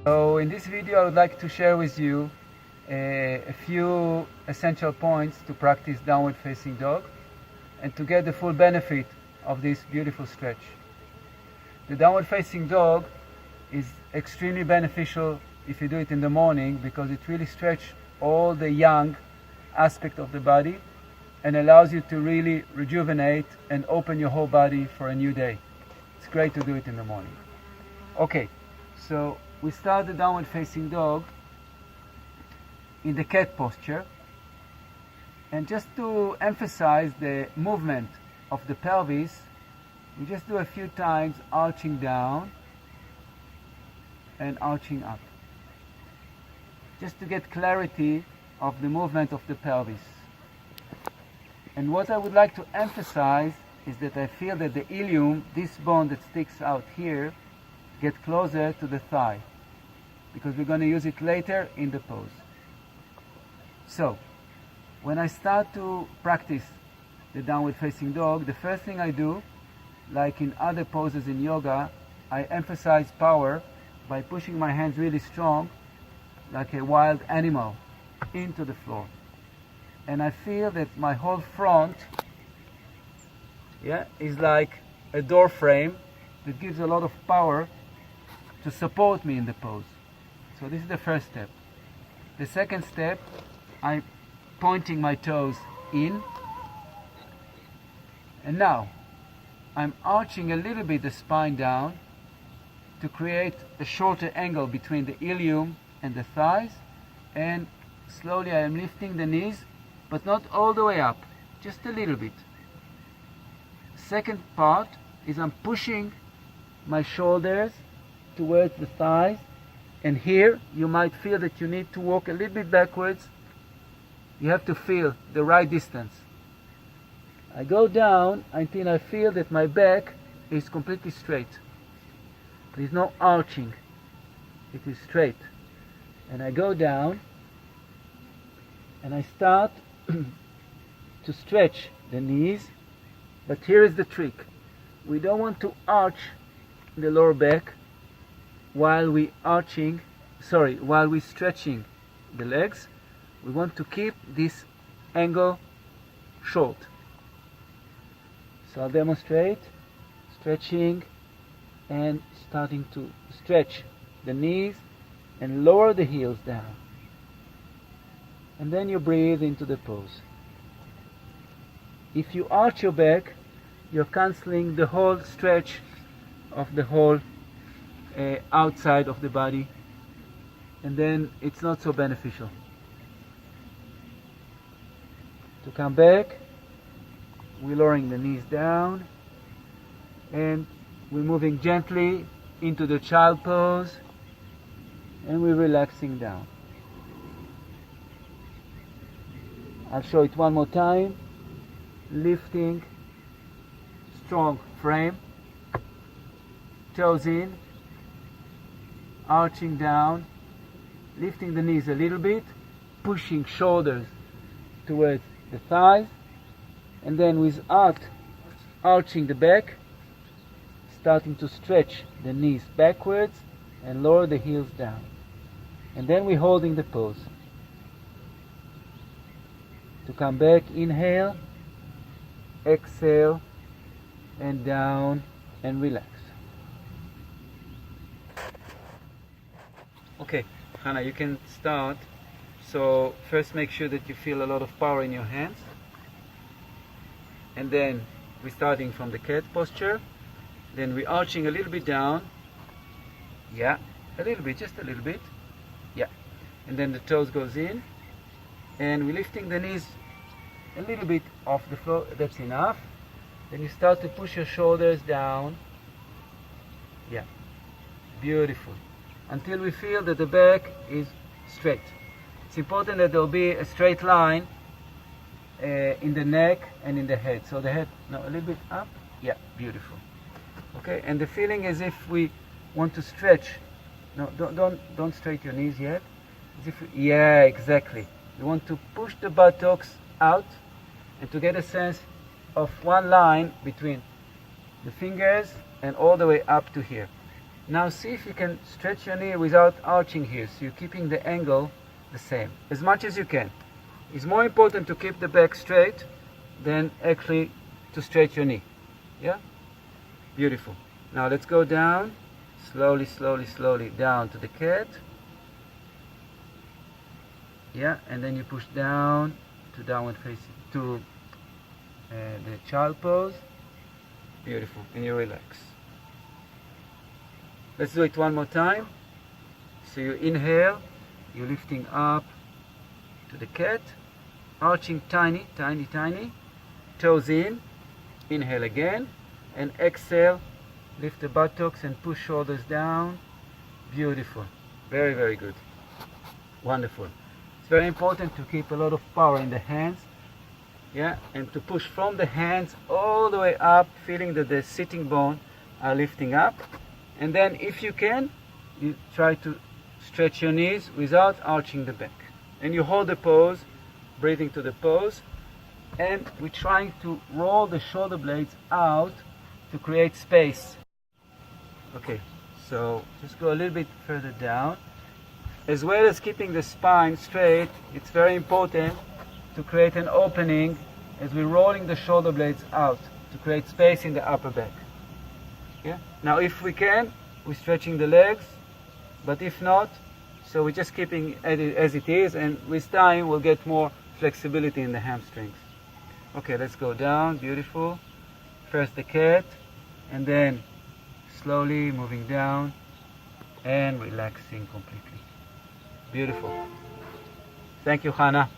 So in this video I would like to share with you a few essential points to practice downward facing dog and to get the full benefit of this beautiful stretch. The downward facing dog is extremely beneficial if you do it in the morning because it really stretches all the yang aspect of the body and allows you to really rejuvenate and open your whole body for a new day. It's great to do it in the morning. Okay, so we start the downward facing dog in the cat posture, and just to emphasize the movement of the pelvis, we just do a few times arching down and arching up, just to get clarity of the movement of the pelvis. And what I would like to emphasize is that I feel that the ilium, this bone that sticks out here, get closer to the thigh, because we're going to use it later in the pose. So, when I start to practice the downward facing dog, the first thing I do, like in other poses in yoga, I emphasize power by pushing my hands really strong, like a wild animal, into the floor. And I feel that my whole front is like a door frame that gives a lot of power to support me in the pose. So this is the first step. The second step, I'm pointing my toes in, and now I'm arching a little bit the spine down to create a shorter angle between the ilium and the thighs, and slowly I am lifting the knees, but not all the way up, just a little bit. Second part is I'm pushing my shoulders towards the thighs, and here you might feel that you need to walk a little bit backwards. You have to feel the right distance. I go down until I feel that my back is completely straight. There is no arching. It is straight. And I go down and I start to stretch the knees. But here is the trick. We don't want to arch the lower back while we stretching the legs. We want to keep this angle short. So I'll demonstrate stretching and starting to stretch the knees and lower the heels down. And then you breathe into the pose. If you arch your back, you're canceling the whole stretch of the whole outside of the body, and then it's not so beneficial. To come back, we're lowering the knees down and we're moving gently into the child pose, and we're relaxing down. I'll show it one more time. Lifting, strong frame, toes in, arching down, lifting the knees a little bit, pushing shoulders towards the thighs, and then without arching the back, starting to stretch the knees backwards and lower the heels down. And then we're holding the pose. To come back, inhale, exhale, and down, and relax. Okay, Hannah, you can start. So first make sure that you feel a lot of power in your hands. And then we're starting from the cat posture. Then we're arching a little bit down. Yeah, a little bit, just a little bit. Yeah. And then the toes goes in. And we're lifting the knees a little bit off the floor. That's enough. Then you start to push your shoulders down. Yeah. Beautiful. Until we feel that the back is straight. It's important that there will be a straight line in the neck and in the head. So the head, no, a little bit up. Yeah, beautiful. Okay, and the feeling as if we want to stretch. No, don't straighten your knees yet. As if yeah, exactly. You want to push the buttocks out and to get a sense of one line between the fingers and all the way up to here. Now see if you can stretch your knee without arching here, so you're keeping the angle the same, as much as you can. It's more important to keep the back straight than actually to stretch your knee. Yeah? Beautiful. Now let's go down, slowly, slowly, slowly down to the cat. Yeah, and then you push down to downward facing, to the child pose. Beautiful, and you relax. Let's do it one more time. So you inhale, you're lifting up to the cat, arching tiny, tiny, tiny, toes in, inhale again, and exhale, lift the buttocks and push shoulders down. Beautiful, very, very good, wonderful. It's very important to keep a lot of power in the hands, yeah, and to push from the hands all the way up, feeling that the sitting bone are lifting up. And then if you can, you try to stretch your knees without arching the back. And you hold the pose, breathing to the pose, and we're trying to roll the shoulder blades out to create space. Okay, so just go a little bit further down. As well as keeping the spine straight, it's very important to create an opening as we're rolling the shoulder blades out to create space in the upper back. Yeah? Now if we can, we're stretching the legs, but if not, so we're just keeping it as it is, and with time we'll get more flexibility in the hamstrings. Okay, let's go down, beautiful. First the cat, and then slowly moving down and relaxing completely. Beautiful. Thank you, Hannah.